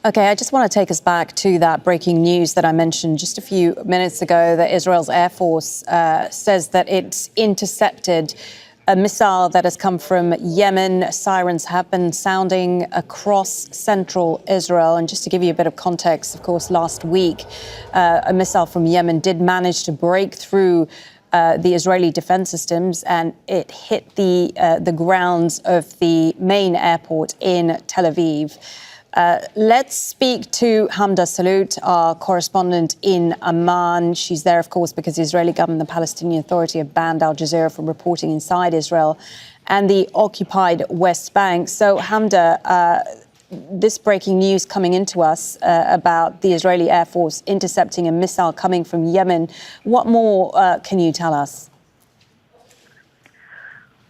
Okay, I just want to take us back to that breaking news that I mentioned just a few minutes ago, that Israel's Air Force says that it's intercepted a missile that has come from Yemen. Sirens have been sounding across central Israel. And just to give you a bit of context, of course, last week, a missile from Yemen did manage to break through the Israeli defense systems, and it hit the grounds of the main airport in Tel Aviv. Let's speak to Hamdah Salhut, our correspondent in Amman. She's there, of course, because the Israeli government and the Palestinian Authority have banned Al Jazeera from reporting inside Israel and the occupied West Bank. So, Hamdah, this breaking news coming into us about the Israeli Air Force intercepting a missile coming from Yemen. What more can you tell us?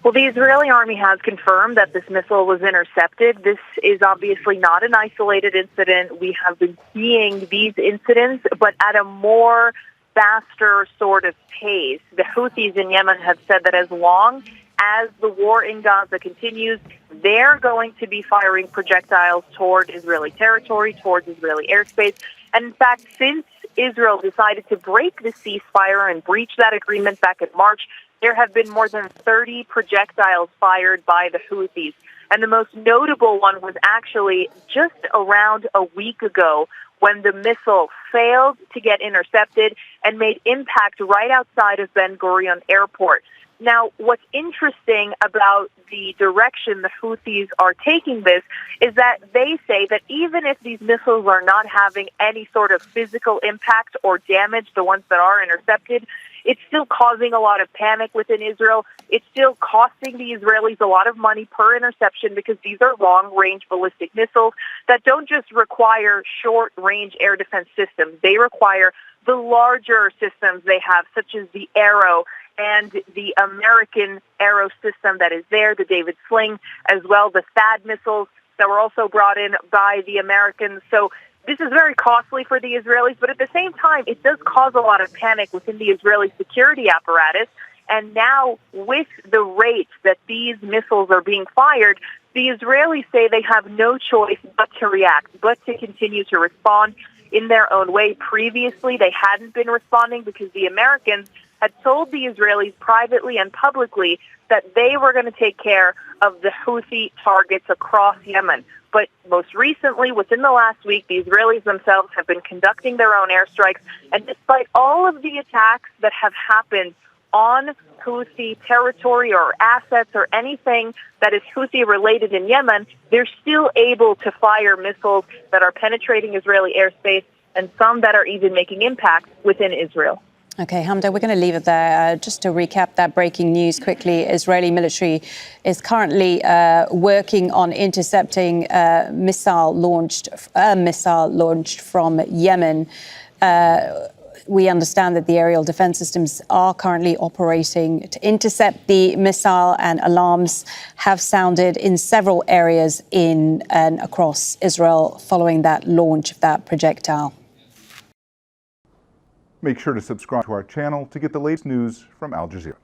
Well, the Israeli army has confirmed that this missile was intercepted. This is obviously not an isolated incident. We have been seeing these incidents, but at a more faster sort of pace. The Houthis in Yemen have said that as long as the war in Gaza continues, they're going to be firing projectiles toward Israeli territory, towards Israeli airspace. And in fact, since Israel decided to break the ceasefire and breach that agreement back in March, there have been more than 30 projectiles fired by the Houthis. And the most notable one was actually just around a week ago, when the missile failed to get intercepted and made impact right outside of Ben Gurion Airport. Now, what's interesting about the direction the Houthis are taking this is that they say that even if these missiles are not having any sort of physical impact or damage, the ones that are intercepted, it's still causing a lot of panic within Israel. It's still costing the Israelis a lot of money per interception, because these are long-range ballistic missiles that don't just require short-range air defense systems. They require the larger systems they have, such as the Arrow and the American Arrow system that is there, the David Sling, as well the THAAD missiles that were also brought in by the Americans. So this is very costly for the Israelis, but at the same time, it does cause a lot of panic within the Israeli security apparatus. And now, with the rate that these missiles are being fired, the Israelis say they have no choice but to react, but to continue to respond in their own way. Previously, they hadn't been responding because the Americans had told the Israelis privately and publicly that they were going to take care of the Houthi targets across Yemen. But most recently, within the last week, the Israelis themselves have been conducting their own airstrikes. And despite all of the attacks that have happened on Houthi territory or assets or anything that is Houthi-related in Yemen, they're still able to fire missiles that are penetrating Israeli airspace, and some that are even making impact within Israel. Okay, Hamdah, we're going to leave it there. Just to recap that breaking news quickly, Israeli military is currently working on intercepting a missile launched from Yemen. We understand that the aerial defense systems are currently operating to intercept the missile, and alarms have sounded in several areas in and across Israel following that launch of that projectile. Make sure to subscribe to our channel to get the latest news from Al Jazeera.